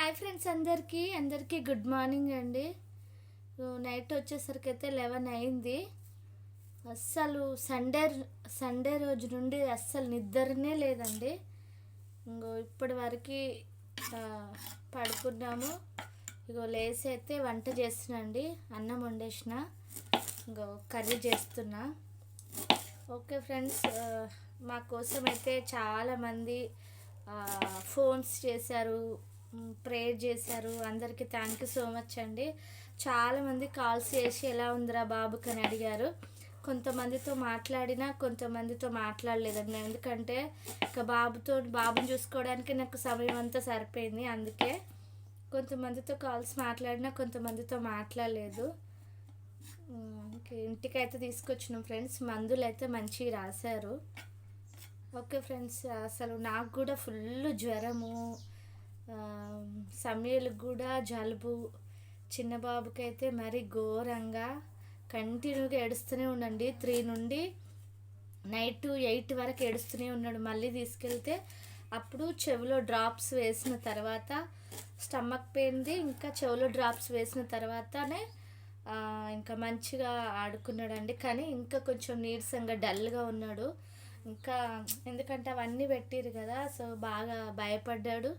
Hi friends, అందరికీ good morning అండి. Night వచ్చేసరికి అయితే 11 అయింది. అస్సలు సండే రోజు నుండి అస్సలు నిద్రనే లేదండి. ఇప్పటి వరకు పడుకున్నాము. లేసి అయితే వంట చేస్తున్నా అండి. అన్నం వండేసిన, కర్రీ చేస్తున్నా. ఓకే ఫ్రెండ్స్, మా కోసం అయితే చాలామంది ఫోన్స్ చేశారు, ప్రేయర్ చేశారు. అందరికీ థ్యాంక్ యూ సో మచ్ అండి. చాలామంది కాల్స్ చేసి ఎలా ఉందిరా బాబుకి అని అడిగారు. కొంతమందితో మాట్లాడినా, కొంతమందితో మాట్లాడలేదండి. ఎందుకంటే ఇక బాబుని చూసుకోవడానికి నాకు సమయం అంతా సరిపోయింది. అందుకే కొంతమందితో కాల్స్ మాట్లాడినా, కొంతమందితో మాట్లాడలేదు. ఇంటికైతే తీసుకొచ్చినాం ఫ్రెండ్స్. మందులు అయితే మంచిగా రాశారు. ఓకే ఫ్రెండ్స్, అసలు నాకు కూడా ఫుల్ జ్వరము, సమయలకు కూడా జలుబు. చిన్న బాబుకి అయితే మరి ఘోరంగా కంటిన్యూగా ఏడుస్తూనే ఉండండి. 3 నుండి నైట్ 8 వరకు ఏడుస్తూనే ఉన్నాడు. మళ్ళీ తీసుకెళ్తే అప్పుడు చెవిలో డ్రాప్స్ వేసిన తర్వాత, స్టమక్ పెయిన్ది ఇంకా చెవిలో డ్రాప్స్ వేసిన తర్వాతనే ఇంకా మంచిగా ఆడుకున్నాడండి. కానీ ఇంకా కొంచెం నీరసంగా డల్గా ఉన్నాడు. ఇంకా ఎందుకంటే అవన్నీ పెట్టిరు కదా, సో బాగా భయపడ్డాడు,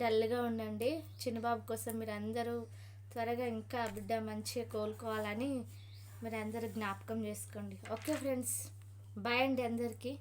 డల్గా ఉండండి. చిన్నబాబు కోసం మీరు అందరూ త్వరగా ఇంకా బిడ్డ మంచిగా కోలుకోవాలని మీరు అందరూ జ్ఞాపకం చేసుకోండి. ఓకే ఫ్రెండ్స్, బాయ్ అండి అందరికీ.